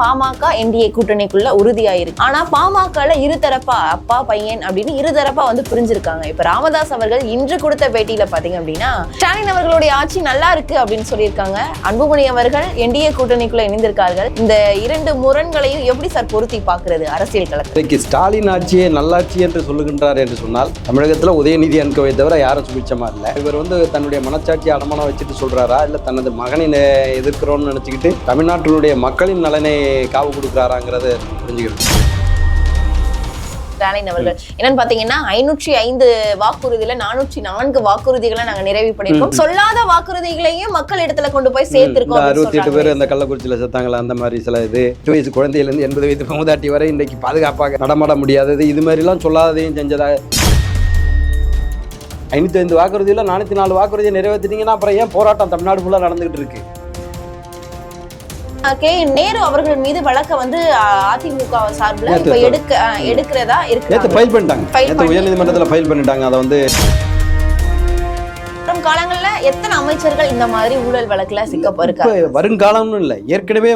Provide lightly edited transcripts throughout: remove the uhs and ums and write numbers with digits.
PMK NDA கூட்டணிக்குள்ள உறுதியாயிருக்கு. ஆனா பாமகல இருதரப்பா அப்பா பையன் அப்படின்னு இருதரப்பா பிரிஞ்சிருக்காங்க. இப்ப ராமதாஸ் அவர்கள் இன்று கொடுத்த பேட்டியில பாத்தீங்க அப்படின்னா ஸ்டாலின் அவர்களுடைய ஆட்சி நல்லா இருக்கு அப்படின்னு சொல்லியிருக்காங்க. அன்புமணி அவர்கள் என்டிஏ கூட்டணிக்குள்ள இணைந்திருக்கார்கள். இந்த இரண்டு முரண்களையும் எப்படி சார் பொருத்தி பார்க்கிறது அரசியல் களத்தில்? ஸ்டாலின் ஆட்சியை நல்லாட்சி என்று சொல்லுகின்றார் என்று சொன்னால் தமிழகத்தில் உதயநிதி அன்கோவை தவிர யாரும் சுபிச்சமா இல்லை. இவர் தன்னுடைய மனச்சாட்சி அடமானம் வச்சுட்டு சொல்றாரா இல்ல தனது மகனை எதிர்க்கிறோம்னு நினைச்சுக்கிட்டு தமிழ்நாட்டினுடைய மக்களின் நலனை காவு கொடுக்கிறாராங்கிறத புரிஞ்சுக்கிறோம். ஸ்டாலின் அவர்கள் என்னன்னு பாத்தீங்கன்னா 505 வாக்குறுதியில 404 வாக்குறுதிகளை நாங்க நிறைவு பண்ணிருக்கோம். சொல்லாத வாக்குறுதிகளையும் மக்கள் இடத்துல கொண்டு போய் சேர்த்திருக்கோம். 68 பேர் அந்த கள்ளக்குறிச்சியில செத்தாங்களா, அந்த மாதிரி சில இது 8 வயசு குழந்தையில இருந்து 80 வயது மூதாட்டி வரை இன்றைக்கு பாதுகாப்பாக நடமாட முடியாதது, இது மாதிரி எல்லாம் சொல்லாததையும் செஞ்சதாக. 505 வாக்குறுதியில் 404 வாக்குறுதியை நிறைவேற்றிட்டீங்கன்னா அப்புறம் ஏன் போராட்டம் தமிழ்நாடு ஃபுல்லாக நடந்துகிட்டு இருக்கு? நேரு அவர்கள் மீது வழக்க அதிமுக சார்பில் இப்ப எடுக்கிறதா இருக்கு. ஃபைல் பண்ணிட்டாங்க, உயர்நீதிமன்றத்தில் ஃபைல் பண்ணிட்டாங்க. அதை காலங்கள்ல எத்தனை அமைச்சர்கள் இந்த மாதிரி ஊழல் வழக்குல சிக்கப்பட்டிருக்காங்க? வருங்காலம்னு இல்லை, ஏற்கனவே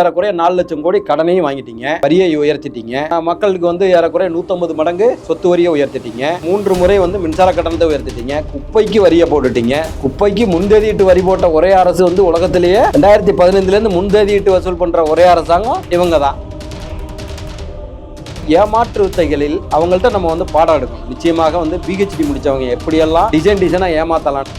ஏறக்குறைய 4 லட்சம் கோடி கடனையும் வாங்கிட்டீங்க, வரியை உயர்த்திட்டீங்க, மக்களுக்கு ஏறக்குறைய 150 மடங்கு சொத்து வரியை உயர்த்திட்டீங்க, 3 முறை மின்சார கட்டணத்தை உயர்த்திட்டீங்க, குப்பைக்கு வரியை போட்டுட்டீங்க. குப்பைக்கு முன்தேதியிட்டு வரி போட்ட ஒரே அரசு உலகத்திலேயே 2015 இருந்து முன்தேதியிட்டு வசூல் பண்ற ஒரே அரசாங்கம் இவங்க தான். ஏமாற்று வித்தைகளில் அவங்கள்ட்ட நம்ம பாடம் எடுக்கணும். நிச்சயமாக பிஹெச்டி முடிச்சவங்க எப்படியெல்லாம் டிசைனா ஏமாத்தலாம்.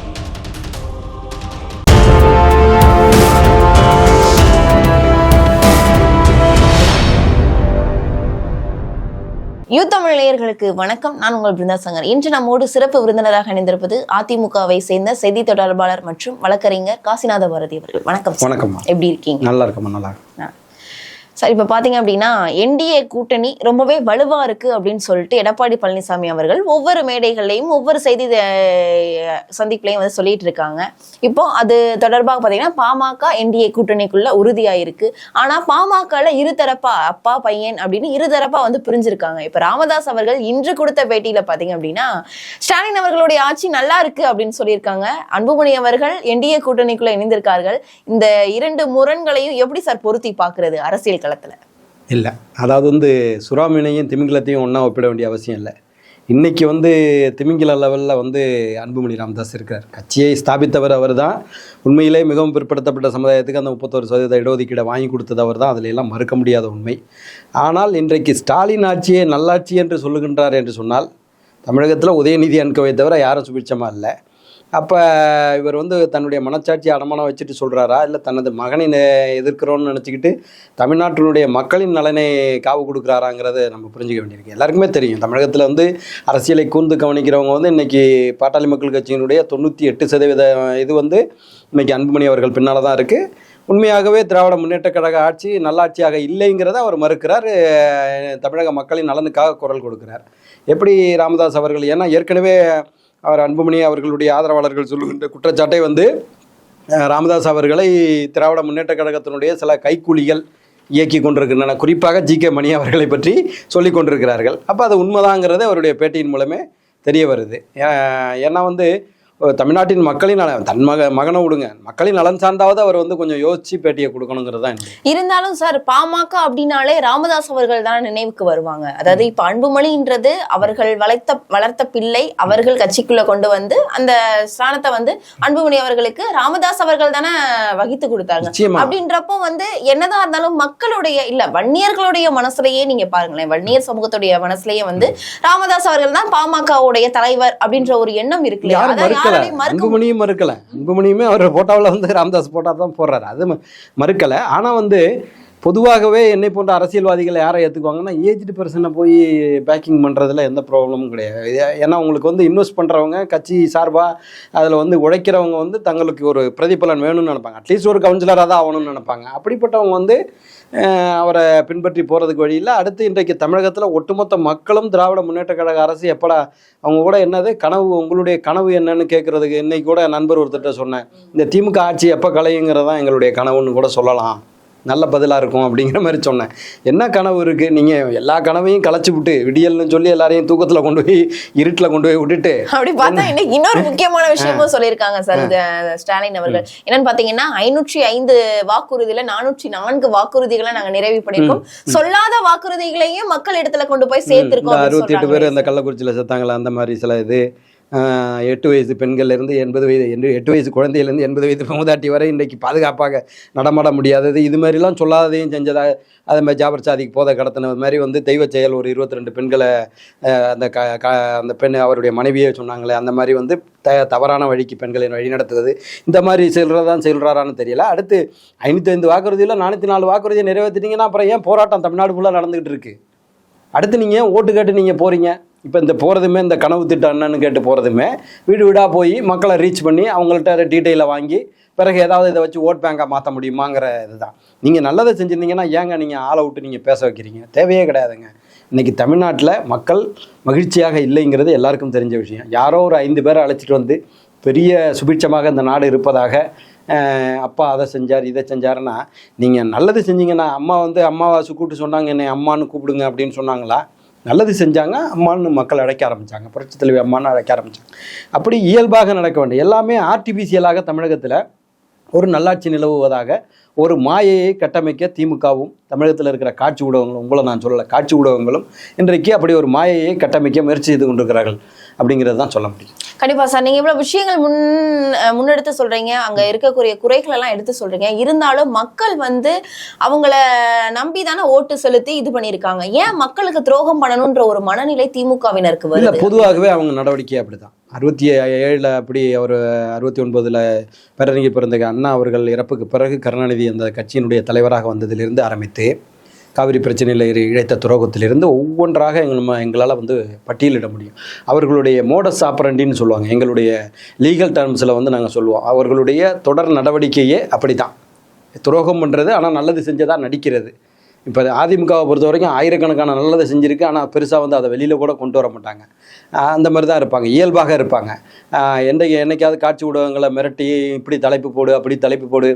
யூத்தமிழ் நேயர்களுக்கு வணக்கம். நான் உங்கள் பிருந்தா சங்கர். இன்று நம்மோடு சிறப்பு விருந்தினராக இணைந்திருப்பது அதிமுகவை சேர்ந்த செய்தி தொடர்பாளர் மற்றும் வழக்கறிஞர் காசிநாத பாரதி அவர்கள். வணக்கம். வணக்கம். எப்படி இருக்கீங்க? நல்லா இருக்கமா. நல்லா சார், இப்ப பாத்தீங்க அப்படின்னா என்டிஏ கூட்டணி ரொம்பவே வலுவா இருக்கு அப்படின்னு சொல்லிட்டு எடப்பாடி பழனிசாமி அவர்கள் ஒவ்வொரு மேடைகள்லையும் ஒவ்வொரு செய்தி சந்திப்புலையும் சொல்லிட்டு இருக்காங்க. இப்போ அது தொடர்பாக பாத்தீங்கன்னா பாமக என்டிஏ கூட்டணிக்குள்ள உறுதியாயிருக்கு. ஆனா பாமகல இருதரப்பா அப்பா பையன் அப்படின்னு இருதரப்பா பிரிஞ்சிருக்காங்க. இப்ப ராமதாஸ் அவர்கள் இன்று கொடுத்த பேட்டியில பாத்தீங்க அப்படின்னா ஸ்டாலின் அவர்களுடைய ஆட்சி நல்லா இருக்கு அப்படின்னு சொல்லியிருக்காங்க. அன்புமணி அவர்கள் என்டிஏ கூட்டணிக்குள்ள இணைந்திருக்கார்கள். இந்த இரண்டு முரண்களையும் எப்படி சார் பொருத்தி பார்க்கிறது அரசியல்? இல்லை, அதாவது சுறாமீனையும் திமிங்கலத்தையும் ஒன்றா ஒப்பிட வேண்டிய அவசியம் இல்லை. இன்றைக்கி திமிங்கல லெவலில் அன்புமணி ராமதாஸ் இருக்கார். கட்சியை ஸ்தாபித்தவர் அவர் தான். உண்மையிலே மிகவும் பிற்படுத்தப்பட்ட சமுதாயத்துக்கு அந்த 31% இடஒதுக்கீடை வாங்கி கொடுத்தது அவர் தான். அதில் எல்லாம் மறுக்க முடியாத உண்மை. ஆனால் இன்றைக்கு ஸ்டாலின் ஆட்சியை நல்லாட்சி என்று சொல்லுகின்றார் என்று சொன்னால் தமிழகத்தில் உதயநிதி அன்கோவை தவிர யாரும் சுபிட்சமாக இல்லை. அப்போ இவர் தன்னுடைய மனச்சாட்சி அடமானம் வச்சுட்டு சொல்கிறாரா இல்லை தனது மகனை எதிர்க்கிறோன்னு நினச்சிக்கிட்டு தமிழ்நாட்டினுடைய மக்களின் நலனை காவு கொடுக்குறாராங்கிறத நம்ம புரிஞ்சிக்க வேண்டியிருக்கு. எல்லாருக்குமே தெரியும், தமிழகத்தில் அரசியலை கூர்ந்து கவனிக்கிறவங்க இன்றைக்கி பாட்டாளி மக்கள் கட்சியினுடைய 98% இது இன்றைக்கி அன்புமணி அவர்கள் பின்னால் தான் இருக்குது. உண்மையாகவே திராவிட முன்னேற்ற கழக ஆட்சி நல்லாட்சியாக இல்லைங்கிறத அவர் மறுக்கிறார். தமிழக மக்களின் நலனுக்காக குரல் கொடுக்கிறார். எப்படி ராமதாஸ் அவர்கள், ஏன்னா ஏற்கனவே அவர் அன்புமணி அவர்களுடைய ஆதரவாளர்கள் சொல்லுகின்ற குற்றச்சாட்டை ராமதாஸ் அவர்களை திராவிட முன்னேற்ற கழகத்தினுடைய சில கைக்கூலிகள் இயக்கி கொண்டிருக்கின்றன. குறிப்பாக ஜி.கே. மணி அவர்களை பற்றி சொல்லி கொண்டிருக்கிறார்கள். அப்போ அது உண்மைதாங்கிறது அவருடைய பேட்டியின் மூலமே தெரிய வருது. ஏன்னா தமிழ்நாட்டின் மக்களின் நலன், தன் மகனை விடுங்க, மக்களின் நலன் சார்ந்தாவது அவர் கொஞ்சம் யோசிச்சு பேட்டியை கொடுக்கணுங்கிறது தான். இருந்தாலும் சார், பாமக அப்படின்னாலே ராமதாஸ் அவர்கள் தான் நினைவுக்கு வருவாங்க. அதாவது இப்ப அன்புமணின்றது அவர்கள் வளர்த்த பிள்ளை, அவர்கள் கட்சிக்குள்ள கொண்டு அந்த ஸ்தானத்தை அன்புமணி அவர்களுக்கு ராமதாஸ் அவர்கள் தானே வகித்து கொடுத்தாங்க. அப்படின்றப்போ என்னதான் இருந்தாலும் மக்களுடைய இல்ல வன்னியர்களுடைய மனசுலயே நீங்க பாருங்களேன், வன்னியர் சமூகத்துடைய மனசுலயே ராமதாஸ் அவர்கள் தான் பாமகவுடைய தலைவர் அப்படின்ற ஒரு எண்ணம் இருக்கு. அன்புமணியும் மறுக்கல. அன்புமணியுமே அவர் போட்டோவில் ராமதாஸ் போட்டோ தான் போடுறாரு, அது மறுக்கல. ஆனா பொதுவாகவே என்னை போன்ற அரசியல்வாதிகள் யாரை ஏற்றுக்குவாங்கன்னா ஏஜ்டு பர்சனை போய் பேக்கிங் பண்ணுறதுல எந்த ப்ராப்ளமும் கிடையாது. ஏன்னா உங்களுக்கு இன்வெஸ்ட் பண்ணுறவங்க கட்சி சார்பாக அதில் உழைக்கிறவங்க தங்களுக்கு ஒரு பிரதிபலன் வேணும்னு நினைப்பாங்க. அட்லீஸ்ட் ஒரு கவுன்சிலராக தான் ஆகணும்னு நினைப்பாங்க. அப்படிப்பட்டவங்க அவரை பின்பற்றி போகிறதுக்கு வழியில் அடுத்து இன்றைக்கு தமிழகத்தில் ஒட்டுமொத்த மக்களும் திராவிட முன்னேற்ற கழக அரசு எப்படா அவங்க கூட என்னது கனவு, உங்களுடைய கனவு என்னன்னு கேட்குறதுக்கு இன்னைக்கு கூட நண்பர் ஒருத்தட்ட சொன்னேன், இந்த திமுக ஆட்சி எப்போ கலையுங்கிறதான் எங்களுடைய கனவுன்னு கூட சொல்லலாம் நல்ல பதிலாக இருக்கும் அப்படிங்கிற மாதிரி சொன்னேன். என்ன கனவு இருக்குது? நீங்கள் எல்லா கனவையும் களைச்சி விட்டு விடியல்னு சொல்லி எல்லாரையும் தூக்கத்தில் கொண்டு போய் இருட்டில் கொண்டு போய் விட்டுட்டு அப்படி பார்த்தா இன்னைக்கு இன்னொரு முக்கியமான விஷயமும் சொல்லியிருக்காங்க சார் ஸ்டாலின் அவர்கள். என்னன்னு பார்த்தீங்கன்னா 505 வாக்குறுதியில 404 வாக்குறுதிகளை நாங்கள் நிறைவு பண்ணியிருக்கோம், சொல்லாத வாக்குறுதிகளையும் மக்கள் இடத்துல கொண்டு போய் சேர்த்திருக்கோம். 68 பேர் அந்த கள்ளக்குறிச்சியில் செத்தாங்களா, அந்த மாதிரி சில இது 8 வயசு பெண்கள்லேருந்து 80 வயது 8 வயசு குழந்தையிலேருந்து 80 வயது மூதாட்டி வரை இன்றைக்கு பாதுகாப்பாக நடமாட முடியாதது, இது மாதிரிலாம் சொல்லாததையும் செஞ்சதாக. அது மாதிரி ஜாபர் சாதிக்கு போதை கடத்தின மாதிரி வந்து தெய்வ செயல் ஒரு 22 பெண்களை அந்த பெண் அவருடைய மனைவியே சொன்னாங்களே, அந்த மாதிரி வந்து தவறான வழிக்கு பெண்களை வழி நடத்துவது, இந்த மாதிரி செல்றாரான்னு தெரியல. அடுத்து 505 வாக்குறுதியில் 404 வாக்குறுதியை நிறைவேற்றிட்டீங்கன்னா அப்புறம் ஏன் போராட்டம் தமிழ்நாடு ஃபுல்லாக நடந்துகிட்டு இருக்கு? அடுத்து நீங்கள் ஓட்டு கேட்டு நீங்கள் போகிறீங்க. இப்போ இந்த போகிறதுமே இந்த கனவு திட்டம் என்னன்னு கேட்டு போகிறதுமே வீடு வீடாக போய் மக்களை ரீச் பண்ணி அவங்கள்ட்ட டீட்டெயிலை வாங்கி பிறகு ஏதாவது இதை வச்சு ஓட் பேங்காக மாற்ற முடியுமாங்கிற இதுதான். நீங்கள் நல்லதை செஞ்சுருந்தீங்கன்னா ஏங்க நீங்கள் ஆளை விட்டு நீங்கள் பேச வைக்கிறீங்க? தேவையே கிடையாதுங்க. இன்றைக்கி தமிழ்நாட்டில் மக்கள் மகிழ்ச்சியாக இல்லைங்கிறது எல்லாருக்கும் தெரிஞ்ச விஷயம். யாரோ ஒரு 5 பேரை அழைச்சிட்டு வந்து பெரிய சுபிட்சமாக இந்த நாடு இருப்பதாக அப்பா அதை செஞ்சார் இதை செஞ்சாருன்னா, நீங்கள் நல்லது செஞ்சீங்கன்னா அம்மா வந்து அம்மாவை கூப்பிட்டு சொன்னாங்க என்னை அம்மானு கூப்பிடுங்க அப்படின்னு சொன்னாங்களா? நல்லது செஞ்சாங்க, அம்மான்னு மக்கள் அழைக்க ஆரம்பித்தாங்க, புரட்சி தலைவி அம்மான்னு அழைக்க ஆரம்பித்தாங்க. அப்படி இயல்பாக நடக்க வேண்டும். எல்லாமே ஆர்டிஃபிஷியலாக தமிழகத்தில் ஒரு நல்லாட்சி நிலவுவதாக ஒரு மாயையை கட்டமைக்க திமுகவும் தமிழகத்தில் இருக்கிற காட்சி ஊடகங்களும், உங்களை நான் சொல்லலை, காட்சி ஊடகங்களும் இன்றைக்கு அப்படி ஒரு மாயையை கட்டமைக்க முயற்சி செய்து கொண்டிருக்கிறார்கள் அப்படிங்கிறது தான் சொல்ல முடியும். கண்டிப்பா சார், நீங்க இவ்வளவு விஷயங்கள் முன்னெடுத்து சொல்றீங்க, அங்க இருக்கக்கூடிய குறைகள் எல்லாம் எடுத்து சொல்றீங்க. இருந்தாலும் மக்கள் வந்து அவங்கள நம்பி தானே ஓட்டு செலுத்தி இது பண்ணியிருக்காங்க. ஏன் மக்களுக்கு துரோகம் பண்ணணும்ன்ற ஒரு மனநிலை திமுகவினருக்கு வருது? பொதுவாகவே அவங்க நடவடிக்கை அப்படிதான். 67 அப்படி ஒரு 69 பேரறிஞர் பிறந்த அண்ணா அவர்கள் இறப்புக்கு பிறகு கருணாநிதி அந்த கட்சியினுடைய தலைவராக வந்ததிலிருந்து ஆரம்பித்து காவிரி பிரச்சனையில் இழைத்த துரோகத்திலிருந்து ஒவ்வொன்றாக எங்களால் வந்து பட்டியலிட முடியும். அவர்களுடைய மோடஸ் ஆப்பரண்டின்னு சொல்லுவாங்க, எங்களுடைய லீகல் டேர்ம்ஸில் வந்து நாங்கள் சொல்லுவோம். அவர்களுடைய தொடர் நடவடிக்கையே அப்படி தான், துரோகம் பண்ணுறது ஆனால் நல்லது செஞ்சதாக நடிக்கிறது. இப்போ அதிமுகவை பொறுத்த வரைக்கும் ஆயிரக்கணக்கான நல்லதை செஞ்சுருக்கு, ஆனால் பெருசாக வந்து அதை வெளியில் கூட கொண்டு வர மாட்டாங்க. அந்த மாதிரி தான் இருப்பாங்க, இயல்பாக இருப்பாங்க. என்னைக்காவது காட்சி ஊடகங்களை மிரட்டி இப்படி தலைப்பு போடு அப்படி தலைப்பு போடு.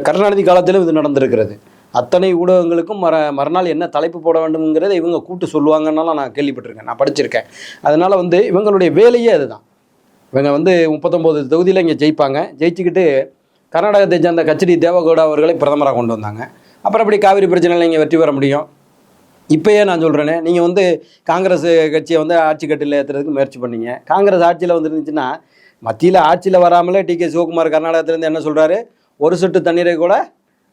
கருணாநிதி காலத்திலும் இது நடந்திருக்கிறது. அத்தனை ஊடகங்களுக்கும் மறுநாள் என்ன தலைப்பு போட வேண்டும்ங்கிறத இவங்க கூட்டு சொல்லுவாங்கன்னாலும் நான் கேள்விப்பட்டிருக்கேன், நான் படிச்சிருக்கேன். அதனால் வந்து இவங்களுடைய வேலையே அதுதான். இவங்க வந்து 39 தொகுதியில் இங்கே ஜெயிப்பாங்க, ஜெயிச்சுக்கிட்டு கர்நாடகத்தை சேர்ந்த கச்சடி தேவகவுடா அவர்களை பிரதமராக கொண்டு வந்தாங்க. அப்புறம் அப்படி காவிரி பிரச்சனையில் நீங்கள் வெற்றி பெற முடியும். இப்போயே நான் சொல்கிறேனே, நீங்கள் வந்து காங்கிரஸ் கட்சியை வந்து ஆட்சி கட்டில் ஏற்றுறதுக்கு முயற்சி பண்ணீங்க. காங்கிரஸ் ஆட்சியில் வந்துருந்துச்சுன்னா மத்தியில் ஆட்சியில் வராமலே டிகே சிவகுமார் கர்நாடகத்திலேருந்து என்ன சொல்கிறாரு, ஒரு சொட்டு தண்ணீரை கூட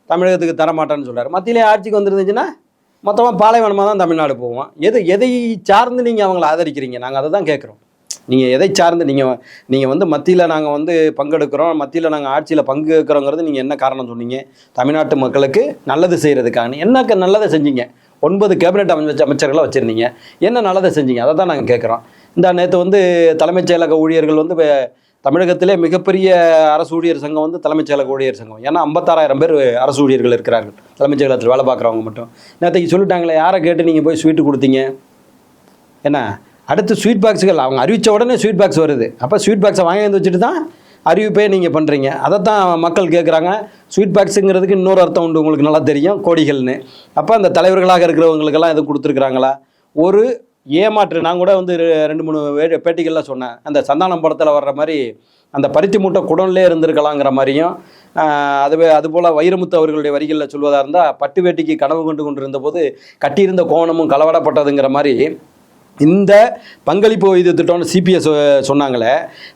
தமிழகத்துக்கு தரமாட்டான்னு சொல்கிறார். மத்தியிலே ஆட்சிக்கு வந்துருந்துச்சுன்னா மொத்தமாக பாலைவனமாக தான் தமிழ்நாடு போவோம். எதை சார்ந்து நீங்கள் அவங்கள ஆதரிக்கிறீங்க? நாங்கள் அதை தான் கேட்குறோம். நீங்கள் எதை சார்ந்து நீங்கள் வந்து மத்தியில் நாங்கள் வந்து பங்கெடுக்கிறோம், மத்தியில் நாங்கள் ஆட்சியில் பங்கு இருக்கிறோங்கிறது நீங்கள் என்ன காரணம் சொன்னீங்க? தமிழ்நாட்டு மக்களுக்கு நல்லது செய்கிறதுக்கான என்ன நல்லதை செஞ்சீங்க? 9 கேபினெட் அமைச்சர்களை வச்சுருந்தீங்க, என்ன நல்லதை செஞ்சீங்க? அதை தான் நாங்கள் கேட்குறோம். இந்த நேற்று வந்து தலைமைச் செயலக ஊழியர்கள் வந்து தமிழகத்திலே மிகப்பெரிய அரசு ஊழியர் சங்கம் வந்து தலைமைச் செயலக ஊழியர் சங்கம். ஏன்னா 56,000 பேர் அரசு ஊழியர்கள் இருக்கிறார்கள் தலைமைச் செயலகத்தில் வேலை பார்க்குறவங்க மட்டும். நேற்றுக்கு சொல்லிட்டாங்களே, யாரை கேட்டு நீங்கள் போய் ஸ்வீட்டு கொடுத்தீங்க? என்ன அடுத்து ஸ்வீட் பாக்ஸுகள் அவங்க அறிவித்த உடனே ஸ்வீட் பாக்ஸ் வருது. அப்போ ஸ்வீட் பாக்ஸை வாங்கி வந்து வச்சுட்டு தான் அறிவிப்பே நீங்கள் பண்ணுறீங்க. அதை தான் மக்கள் கேட்குறாங்க. ஸ்வீட் பாக்ஸுங்கிறதுக்கு இன்னொரு அர்த்தம் உண்டு, உங்களுக்கு நல்லா தெரியும், கோடிகள்னு. அப்போ அந்த தலைவர்களாக இருக்கிறவங்களுக்கெல்லாம் எது கொடுத்துருக்குறாங்களா? ஒரு ஏமாற்று. நான் கூட வந்து 2-3 பேட்டிகளில் சொன்னேன், அந்த சந்தானம் படத்தில் வர்ற மாதிரி அந்த பருத்தி மூட்டை குடன்லே இருந்திருக்கலாங்கிற மாதிரியும், அதுபோல் வைரமுத்து அவர்களுடைய வரிகளில் சொல்வதாக இருந்தால், பட்டு வேட்டிக்கு கனவு கொண்டிருந்த போது கட்டியிருந்த கோவணமும் களவாடப்பட்டதுங்கிற மாதிரி இந்த பங்களிப்பு இது திட்டம்னு சிபிஎஸ் சொன்னாங்களே,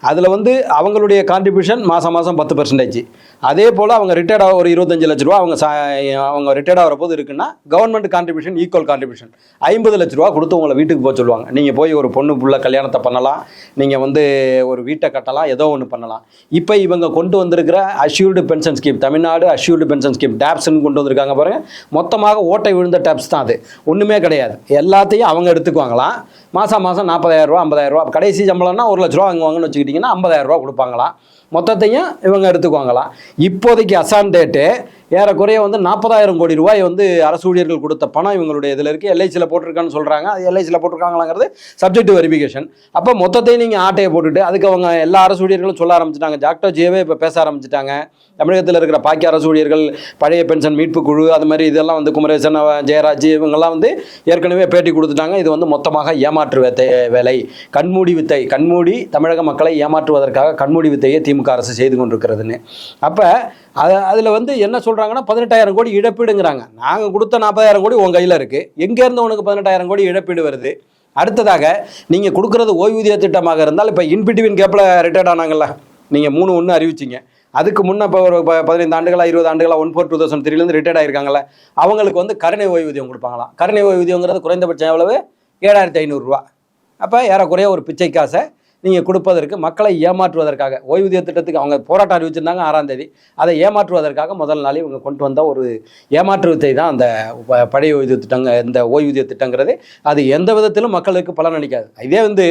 அதில் வந்து அவங்களுடைய கான்ட்ரிபியூஷன் மாதம் 10%. அதே போல் அவங்க ரிட்டையர்ட் ஆக ஒரு 25 லட்ச ரூபா அவங்க ரிட்டையர்ட் ஆகிற போது இருக்குன்னா கவர்மெண்ட் கான்ட்ரிபியூஷன் ஈக்குவல் கான்ட்ரிபியூஷன் 50 லட்ச ரூபா கொடுத்து உங்களை வீட்டுக்கு போக சொல்லுவாங்க. நீங்கள் போய் ஒரு பொண்ணு புள்ள கல்யாணத்தை பண்ணலாம், நீங்கள் வந்து ஒரு வீட்டை கட்டலாம், ஏதோ ஒன்று பண்ணலாம். இப்போ இவங்க கொண்டு வந்திருக்கிற assured pension scheme, Tamil Nadu assured pension scheme டேப்ஸ்ன்னு கொண்டு வந்திருக்காங்க பாருங்கள். மொத்தமாக ஓட்டை விழுந்த டேப்ஸ் தான், அது ஒன்றுமே கிடையாது. எல்லாத்தையும் அவங்க எடுத்துக்குவாங்களாம். மாதம் 40,000 ரூபா 50,000 ரூபா, கடைசி சம்பளம்னா 1 லட்ச ரூபா வாங்குவாங்கன்னு வச்சுக்கிட்டிங்கன்னா 50,000 ரூபா கொடுப்பாங்களாம். மொத்தத்தையும் இவங்க எடுத்துக்குவாங்களாம். இப்போதைக்கு அசான் டேட்டு ஏறக்குறைய வந்து 40,000 கோடி ரூபாய் வந்து அரசு ஊழியர்கள் கொடுத்த பணம் இவங்களுடைய இதில் இருக்குது. எல்ஐசியில் போட்டிருக்கான்னு சொல்கிறாங்க. அது எல்ஐசியில் போட்டிருக்காங்களாங்கிறது சப்ஜெக்ட் வெரிஃபிகேஷன். அப்போ மொத்தத்தையும் நீங்கள் ஆட்டையை போட்டுட்டு அதுக்கு அவங்க எல்லா அரசு ஊழியர்களும் சொல்ல ஆரம்பிச்சிட்டாங்க. டாக்டர் ஜியவே இப்போ பேச ஆரம்பிச்சிட்டாங்க. தமிழகத்தில் இருக்கிற பாக்கி அரசு ஊழியர்கள், பழைய பென்ஷன் மீட்பு குழு, அது மாதிரி இதெல்லாம் வந்து குமரேசன், ஜெயராஜ் இவங்கெல்லாம் வந்து ஏற்கனவே பேட்டி கொடுத்துட்டாங்க. இது வந்து மொத்தமாக ஏமாற்று வேலை, கண்மூடி வித்தை, கண்மூடி தமிழக மக்களை ஏமாற்றுவதற்காக கண்மூடி வித்தையை திமுக அரசு செய்து கொண்டிருக்கிறதுன்னு. அப்போ அதில் வந்து என்ன சொல்கிறாங்கன்னா 18,000 கோடி இழப்பீடுங்கிறாங்க. நாங்கள் கொடுத்த 40,000 கோடி உங்கள் கையில் இருக்குது, எங்கேருந்து உனக்கு 18,000 கோடி இழப்பீடு வருது? அடுத்ததாக நீங்கள் கொடுக்குறது ஓய்வூதிய திட்டமாக இருந்தால், இப்போ இன்பிட்வீன் கேப்பில் ரிட்டையர்ட் ஆனாங்கல்ல, நீங்கள் 3/1 அறிவிச்சிங்க. அதுக்கு முன்னே இப்போ ஒரு 15 ஆண்டுகளா 20 ஆண்டுகளா 1/4/2003 ரிட்டையர்ட் ஆகிருக்காங்களே, அவங்களுக்கு வந்து கருணை ஓய்வூதியம் கொடுப்பாங்களாம். கருணை ஓய்வூதியங்கிறது குறைந்தபட்சம் எவ்வளவு? 7,500 ரூபா. அப்போ ஏறக்குறைய ஒரு பிச்சை காசை நீங்கள் கொடுப்பதற்கு, மக்களை ஏமாற்றுவதற்காக, ஓய்வூதிய திட்டத்துக்கு அவங்க போராட்டம் அறிவிச்சிருந்தாங்க 6ஆம் தேதி. அதை ஏமாற்றுவதற்காக முதல் நாளே இவங்க கொண்டு வந்த ஒரு ஏமாற்று வித்தை தான் அந்த பழைய ஓய்வூதிய திட்டங்க. இந்த ஓய்வூதிய திட்டங்கிறது அது எந்த விதத்திலும் மக்களுக்கு பலன் அளிக்காது. இதே வந்து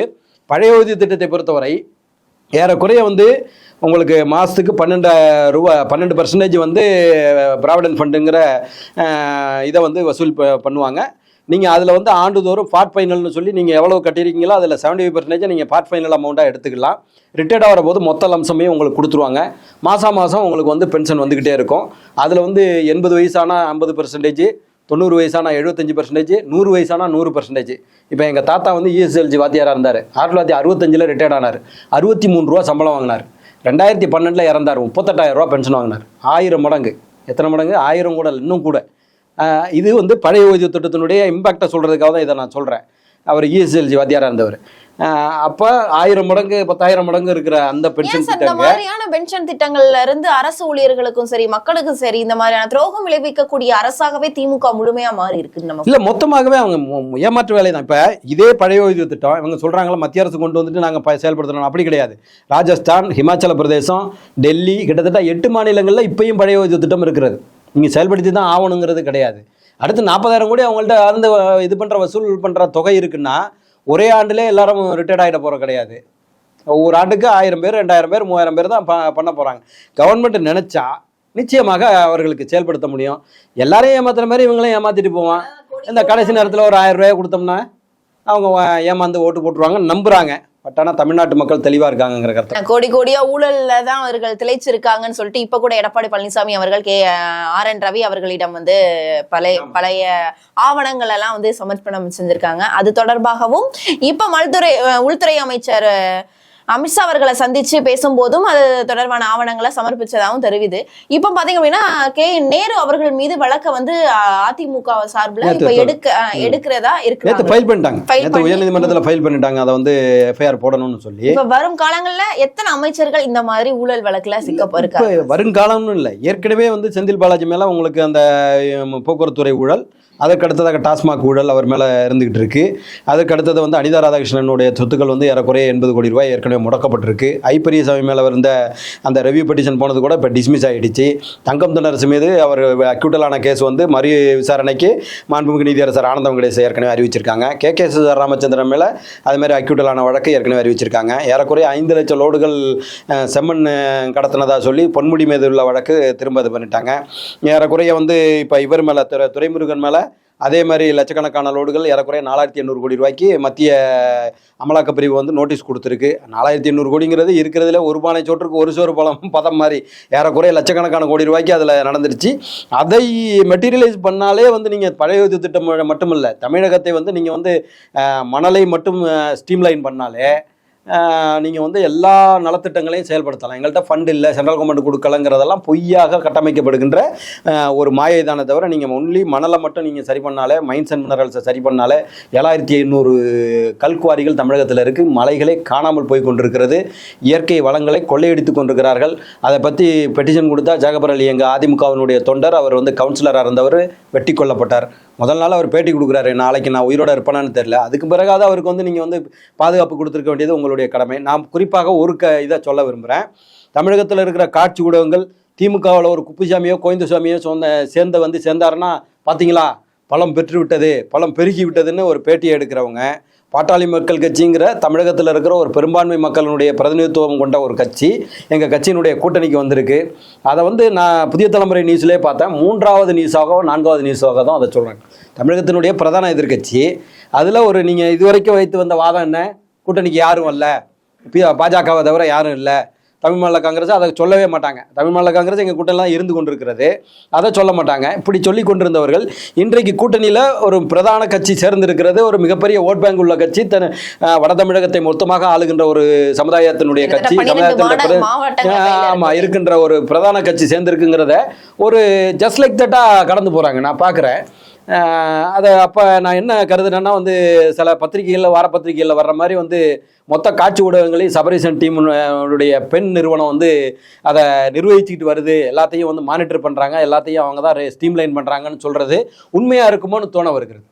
பழைய ஓய்வூதிய திட்டத்தை பொறுத்தவரை ஏறக்குறைய வந்து உங்களுக்கு மாதத்துக்கு 12% வந்து ப்ராவிடன்ட் ஃபண்டுங்கிற இதை வந்து வசூல் பண்ணுவாங்க. நீங்கள் அதில் வந்து ஆண்டுதோறும் பார்ட் ஃபைனல்னு சொல்லி நீங்கள் எவ்வளோ கட்டியிருக்கீங்களோ அதில் 75% நீங்கள் பார்ட் ஃபைனல் அமௌண்ட்டாக எடுத்துக்கலாம். ரிட்டையர்ட் ஆகிற போது மொத்த லம்சமே உங்களுக்கு கொடுத்துருவாங்க. மாதம் உங்களுக்கு வந்து பென்ஷன் வந்துக்கிட்டே இருக்கும். அதில் வந்து 80 வயசானா 50%, 90 வயசானா 75%, 100 வயசானா 100%. இப்போ எங்கள் தாத்தா வந்து இஎஸ்எல்ஜி வாத்தியாராக இருந்தார். 1965 ரிட்டையர்ட் ஆனார். 63 ரூபா சம்பளம் வாங்கினார். 2012 இறந்தார். 38,000 ரூபா பென்ஷன் வாங்கினார். 1000 மடங்கு. எத்தனை மடங்கு? 1000 கூட இல்லை, இன்னும் கூட. இது வந்து பழைய ஓய்வூதிய திட்டத்தினுடைய இம்பாக்டை சொல்கிறதுக்காக தான் இதை நான் சொல்கிறேன். அவர் இஎஸ்எல்ஜி வாத்தியாராக இருந்தவர். அப்போ 1000 மடங்கு 10,000 மடங்கு இருக்கிற அந்த பென்ஷன் திட்டங்கள், மாதிரியான பென்ஷன் திட்டங்கள்ல இருந்து அரசு ஊழியர்களுக்கும் சரி மக்களுக்கும் சரி இந்த மாதிரியான துரோகம் விளைவிக்கக்கூடிய அரசாகவே திமுக முழுமையா மாறி இருக்கு. இல்லை, மொத்தமாகவே அவங்க ஏமாற்று வேலை தான். இப்போ இதே பழைய ஓய்வூதிய திட்டம் இவங்க சொல்கிறாங்களா மத்திய அரசு கொண்டு வந்துட்டு நாங்கள் செயல்படுத்தணும், அப்படி கிடையாது. ராஜஸ்தான், ஹிமாச்சல பிரதேசம், டெல்லி, கிட்டத்தட்ட 8 மாநிலங்களில் இப்பயும் பழைய ஓய்வூதிய திட்டம் இருக்கிறது. நீங்கள் செயல்படுத்தி தான் ஆகணுங்கிறது கிடையாது. அடுத்து 40,000 கோடி அவங்கள்ட்ட அருந்து இது பண்ணுற வசூல் பண்ணுற தொகை இருக்குன்னா ஒரே ஆண்டிலே எல்லாரும் ரிட்டையர்ட் ஆகிட போகிற கிடையாது. ஒவ்வொரு ஆண்டுக்கு 1000 பேர், 2000 பேர், 3000 பேர் தான் பண்ண போகிறாங்க. கவர்மெண்ட் நினச்சா நிச்சயமாக அவர்களுக்கு செயல்படுத்த முடியும். எல்லாரையும் ஏமாத்துற மாதிரி இவங்களையும் ஏமாற்றிட்டு போவான். இந்த கடைசி நேரத்தில் ஒரு 1000 ரூபாய் கொடுத்தோம்னா அவங்க ஏமாந்து ஓட்டு போட்டுருவாங்க நம்புகிறாங்க. பட் ஆனால் தமிழ்நாட்டு மக்கள் தெளிவாக இருக்காங்கிற கருத்து. கோடியா ஊழல்ல தான் அவர்கள் திளைச்சிருக்காங்கன்னு சொல்லிட்டு இப்ப கூட எடப்பாடி பழனிசாமி அவர்கள் ஆர்.என். ரவி அவர்களிடம் வந்து பழைய ஆவணங்கள் எல்லாம் வந்து சமர்ப்பணம் செஞ்சிருக்காங்க. அது தொடர்பாகவும் இப்ப உள்துறை அமைச்சர் அமித்ஷா அவர்களை சந்திச்சு பேசும்போதும் அது தொடர்பான ஆவணங்களை சமர்ப்பிச்சதாகவும் தெரிவிது. இப்ப பாத்தீங்க அப்படின்னா நேரு அவர்கள் மீது வழக்க வந்து அதிமுக சார்பில் இப்ப எடுக்கிறதா இருக்கு. ஃபைல் பண்ணிட்டாங்க, உயர்நீதிமன்றத்தில் ஃபைல் பண்ணிட்டாங்க. அதை வந்து எஃப்ஐஆர் போடணும்னு சொல்லி. இப்ப வரும் காலங்கள்ல எத்தனை அமைச்சர்கள் இந்த மாதிரி ஊழல் வழக்குல சிக்கப்பட்டிருக்காங்க? வருங்காலம்னு இல்லை, ஏற்கனவே வந்து செந்தில் பாலாஜி மேல உங்களுக்கு அந்த போக்குவரத்துறை ஊழல், அதற்கு அடுத்ததாக டாஸ்மாக் ஊழல் அவர் மேலே இருந்துகிட்டு இருக்கு. அதுக்கு அடுத்தது வந்து அனிதா ராதாகிருஷ்ணனுடைய சொத்துக்கள் வந்து ஏறக்குறைய 80 கோடி ரூபாய் ஏற்கனவே முடக்கப்பட்டிருக்கு. ஐப்பெரியசாமி மேலே இருந்த அந்த ரெவ்யூ பெட்டிஷன் போனது கூட இப்போ டிஸ்மிஸ் ஆகிடுச்சு. தங்கம் தென்னரசு மீது அவர் அக்யூட்டலான கேஸ் வந்து மறு விசாரணைக்கு மாண்புமிகு நீதியரசர் ஆனந்த வெங்கடேஷ் ஏற்கனவே அறிவிச்சிருக்காங்க. கே.கே. ராமச்சந்திரன் மேலே அதுமாதிரி அக்யூட்டலான வழக்கு ஏற்கனவே அறிவிச்சிருக்காங்க. ஏறக்குறைய 5 லட்சம் லோடுகள் செம்மண் கடத்தினதாக சொல்லி பொன்முடி மீது உள்ள வழக்கு திரும்ப இது பண்ணிட்டாங்க. ஏறக்குறைய வந்து இப்போ இவர் மேலே துரைமுருகன் மேலே அதே மாதிரி லட்சக்கணக்கான லோடுகள் ஏறக்குறைய 4,800 கோடி ரூபாய்க்கு மத்திய அமலாக்க பிரிவு வந்து நோட்டீஸ் கொடுத்துருக்கு. 4,800 கோடிங்கிறது இருக்கிறதுல ஒரு பானை சோற்றுக்கு ஒரு சோறு பதம் மாதிரி ஏறக்குறைய லட்சக்கணக்கான கோடி ரூபாய்க்கு அதில் நடந்துருச்சு. அதை மெட்டீரியலைஸ் பண்ணாலே வந்து நீங்கள் பழைய ஓய்வூதிய திட்டம் மட்டும் இல்லை, தமிழகத்தை வந்து நீங்கள் வந்து மணலை மட்டும் ஸ்ட்ரீம்லைன் பண்ணாலே நீங்கள் வந்து எல்லா நலத்திட்டங்களையும் செயல்படுத்தலாம். எங்கள்கிட்ட ஃபண்ட் இல்லை, சென்ட்ரல் கவர்மெண்ட் கொடுக்கலங்கிறதெல்லாம் பொய்யாக கட்டமைக்கப்படுகின்ற ஒரு மாயை தானே தவிர, நீங்கள் ஒன்லி மணலை மட்டும் நீங்கள் சரி பண்ணாலே, மைன்ஸ் அண்ட் மினரல்ஸை சரி பண்ணாலே 7,500 கல்குவாரிகள் தமிழகத்தில் இருக்குது. மலைகளே காணாமல் போய் கொண்டிருக்கிறது. இயற்கை வளங்களை கொள்ளையடித்து கொண்டிருக்கிறார்கள். அதை பற்றி பெட்டிஷன் கொடுத்தா ஜாகபர் அலி, எங்கள் அதிமுகவினுடைய தொண்டர், அவர் வந்து கவுன்சிலராக இருந்தவர், வெட்டி கொல்லப்பட்டார். முதல் நாள் அவர் பேட்டி கொடுக்குறாரு, நாளைக்கு நான் உயிரோட இருப்பேனான்னு தெரியல. அதுக்கு பிறகாவது அவருக்கு வந்து நீங்கள் வந்து பாதுகாப்பு கொடுத்துருக்க வேண்டியது உங்களுடைய கடமை. நான் குறிப்பாக ஒரு இதை சொல்ல விரும்புகிறேன். தமிழகத்தில் இருக்கிற காட்சி ஊடகங்கள் திமுகவில் ஒரு குப்புசாமியோ கோயந்துசாமியோ சேர்ந்தாருன்னா பார்த்தீங்களா பலம் பெற்று விட்டது, பலம் பெருகி விட்டதுன்னு ஒரு பேட்டியை எடுக்கிறவங்க பாட்டாளி மக்கள் கட்சிங்கிற தமிழகத்தில் இருக்கிற ஒரு பெரும்பான்மை மக்களுடைய பிரதிநிதித்துவம் கொண்ட ஒரு கட்சி எங்கள் கட்சியினுடைய கூட்டணிக்கு வந்திருக்கு. அதை வந்து நான் புதிய தலைமுறை நியூஸ்லேயே பார்த்தேன், 3வது நியூஸாகவோ 4வது நியூஸாக தான் அதை சொல்கிறேன். தமிழகத்தினுடைய பிரதான எதிர்க்கட்சி அதில் ஒரு நீங்கள் இதுவரைக்கும் வைத்து வந்த வாதம் என்ன, கூட்டணிக்கு யாரும் இல்லை, பாஜகவை தவிர யாரும் இல்லை, தமிழ் மாநில காங்கிரஸ் அதை சொல்லவே மாட்டாங்க. தமிழ் மாநில காங்கிரஸ் எங்கள் கூட்டணிலாம் இருந்து கொண்டிருக்கிறது, அதை சொல்ல மாட்டாங்க. இப்படி சொல்லி கொண்டிருந்தவர்கள் இன்றைக்கு கூட்டணியில் ஒரு பிரதான கட்சி சேர்ந்திருக்கிறது, ஒரு மிகப்பெரிய ஓட் பேங்க் உள்ள கட்சி, வட தமிழகத்தை மொத்தமாக ஆளுகின்ற ஒரு சமுதாயத்தினுடைய கட்சி, ஆமாம் இருக்கின்ற ஒரு பிரதான கட்சி சேர்ந்திருக்குங்கிறத ஒரு ஜஸ்ட் லைக் தட்டாக கடந்து போகிறாங்க. நான் பார்க்குறேன் அதை. அப்போ நான் என்ன கருதுனேன்னா வந்து சில பத்திரிகைகளில் வார பத்திரிகைகளில் வர்ற மாதிரி வந்து மொத்த காட்சி ஊடகங்களையும் சபரிசன் டீமுடைய பெண் நிறுவனம் வந்து அதை நிர்வகிச்சுக்கிட்டு வருது, எல்லாத்தையும் வந்து மானிட்டர் பண்ணுறாங்க, எல்லாத்தையும் அவங்க தான் ஸ்ட்ரீம்லைன் பண்ணுறாங்கன்னு சொல்கிறது உண்மையாக இருக்குமோன்னு தோண வருகிறது.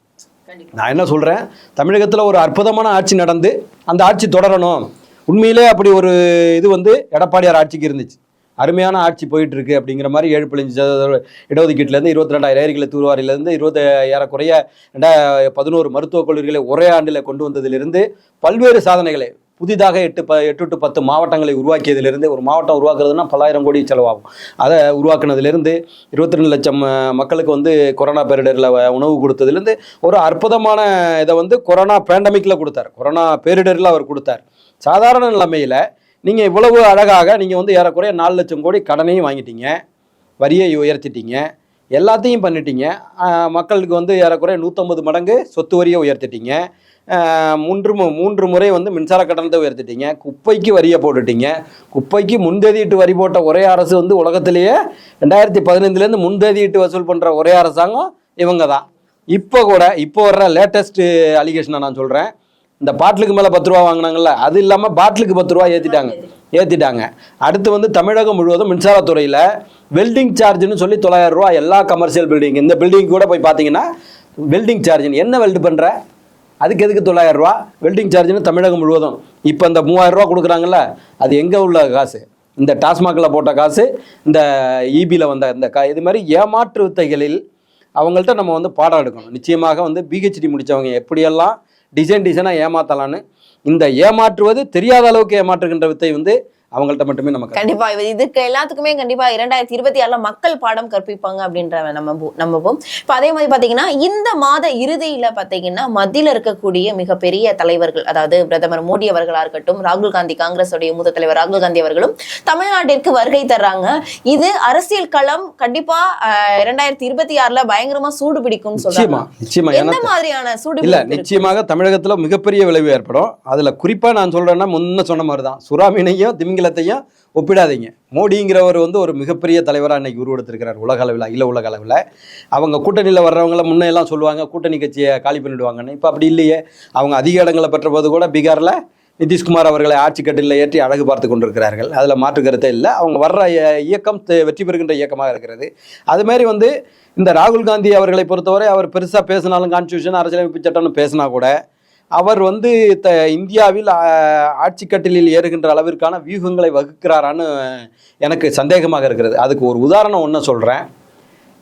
நான் என்ன சொல்கிறேன், தமிழகத்தில் ஒரு அற்புதமான ஆட்சி நடந்து அந்த ஆட்சி தொடரணும். உண்மையிலே அப்படி ஒரு இது வந்து எடப்பாடியார் ஆட்சிக்கு இருந்துச்சு, அருமையான ஆட்சி போயிட்டு இருக்கு அப்படிங்கிற மாதிரி 7.5% இடஒதுக்கீட்டிலேருந்து 22,000 ஏரிகளை தூர்வாரிலேருந்து ஏறக்குறைய 11 மருத்துவக் கல்லூரிகளை ஒரே ஆண்டில் கொண்டு வந்ததிலிருந்து பல்வேறு சாதனைகளை, புதிதாக 8 to 10 மாவட்டங்களை உருவாக்கியதிலிருந்து, ஒரு மாவட்டம் உருவாக்குறதுனா பல்லாயிரம் கோடி செலவாகும், அதை உருவாக்குனதிலிருந்து 22 லட்சம் மக்களுக்கு வந்து கொரோனா பேரிடரில் உணவு கொடுத்ததுலேருந்து ஒரு அற்புதமான இதை வந்து கொரோனா பேண்டமிக்கில் கொடுத்தார், கொரோனா பேரிடரில் அவர் கொடுத்தார். சாதாரண நிலைமையில் நீங்கள் இவ்வளவு அழகாக நீங்கள் வந்து ஏறக்குறைய 4 லட்சம் கோடி கடனையும் வாங்கிட்டீங்க, வரியை உயர்த்திட்டீங்க, எல்லாத்தையும் பண்ணிட்டீங்க. மக்களுக்கு வந்து ஏறக்குறைய 150 மடங்கு சொத்து வரியை உயர்த்திட்டீங்க, 3 முறை வந்து மின்சார கட்டணத்தை உயர்த்திட்டீங்க, குப்பைக்கு வரியை போட்டுட்டீங்க. குப்பைக்கு முன்தேதியிட்டு வரி போட்ட ஒரே அரசு வந்து உலகத்திலேயே 2015 முன்தேதியிட்டு வசூல் பண்ணுற ஒரே அரசாங்கம் இவங்க தான். இப்போ வர்ற லேட்டஸ்ட் அலிகேஷனை நான் சொல்கிறேன், இந்த பாட்டிலுக்கு மேலே 10 ரூபா வாங்கினாங்கல்ல, அது இல்லாமல் பாட்டிலுக்கு 10 ரூபா ஏற்றிட்டாங்க. அடுத்து வந்து தமிழகம் முழுவதும் மின்சாரத்துறையில் வெல்டிங் சார்ஜ்னு சொல்லி 900 ரூபா எல்லா கமர்ஷியல் பில்டிங், இந்த பில்டிங் கூட போய் பார்த்தீங்கன்னா வெல்டிங் சார்ஜ்னு, என்ன வெல்டு பண்ணுற அதுக்கு எதுக்கு 900 ரூபா வெல்டிங் சார்ஜ்னு தமிழகம் முழுவதும். இப்போ இந்த 3000 ரூபா கொடுக்குறாங்கல்ல, அது எங்கே உள்ள காசு, இந்த டாஸ்மாகில் போட்ட காசு, இந்த இபியில் வந்த இந்த இது மாதிரி ஏமாற்று வித்தைகளில் அவங்கள்ட்ட நம்ம வந்து பாடம் எடுக்கணும். நிச்சயமாக வந்து பிஹெச்டி முடித்தவங்க எப்படியெல்லாம் டிசைனாக ஏமாத்தலான்னு, இந்த ஏமாற்றுவது தெரியாத அளவுக்கு ஏமாற்றுகின்ற வித்தை வந்து அவங்கள்ட்ட மட்டுமே நமக்கு கண்டிப்பா இதுக்கு எல்லாத்துக்குமே கண்டிப்பா 2026 மக்கள் பாடம் கற்பிப்பாங்க அப்படின்ற நம்பவும். இப்ப அதே மாதிரி பாத்தீங்கன்னா இந்த மாத இறுதியில பாத்தீங்கன்னா மத்தியில இருக்கக்கூடிய மிகப்பெரிய தலைவர்கள், அதாவது பிரதமர் மோடி அவர்களா இருக்கட்டும், ராகுல் காந்தி, காங்கிரஸ் உடைய மூத்த தலைவர் ராகுல் காந்தி அவர்களும் தமிழ்நாட்டிற்கு வருகை தர்றாங்க. இது அரசியல் களம் கண்டிப்பா 2026 பயங்கரமா சூடு பிடிக்கும் சொல்றாங்க. நிச்சயமா எந்த மாதிரியான சூடு இல்ல, நிச்சயமாக தமிழகத்துல மிகப்பெரிய விளைவு ஏற்படும். அதுல குறிப்பா நான் சொல்றேன்னா முன்ன சொன்ன மாதிரிதான், சுறாமீனையும் திமிங்கலத்தையும் ஒப்பிடாதீங்க. மோடிங்கிறவர் வந்து ஒரு மிகப்பெரிய தலைவராக இன்னைக்கு உருவெடுத்திருக்கிறார் உலக அளவில், உலக அளவில். அவங்க கூட்டணியில் வர்றவங்கள முன்னெல்லாம் சொல்லுவாங்க கூட்டணி கட்சியை காலி பண்ணிவிடுவாங்கன்னு. இப்போ அப்படி இல்லையே. அவங்க அதிக இடங்களை பெற்ற போது கூட பீகாரில் நிதிஷ்குமார் அவர்களை ஆட்சி கட்டிலில் ஏற்றி அழகு பார்த்து கொண்டிருக்கிறார்கள், அதில் மாற்று கருத்தே இல்லை. அவங்க வர்ற இயக்கம் வெற்றி பெறுகின்ற இயக்கமாக இருக்கிறது. அதுமாரி வந்து இந்த ராகுல் காந்தி அவர்களை பொறுத்தவரை அவர் பெருசாக பேசினாலும், கான்ஸ்டியூஷன் அரசியலமைப்பு சட்டம்னு பேசினா கூட, அவர் வந்து இந்தியாவில் ஆட்சி கட்டிலில் ஏறுகின்ற அளவிற்கான வியூகங்களை வகுக்கிறாரான்னு எனக்கு சந்தேகமாக இருக்கிறது. அதுக்கு ஒரு உதாரணம் ஒன்று சொல்கிறேன்.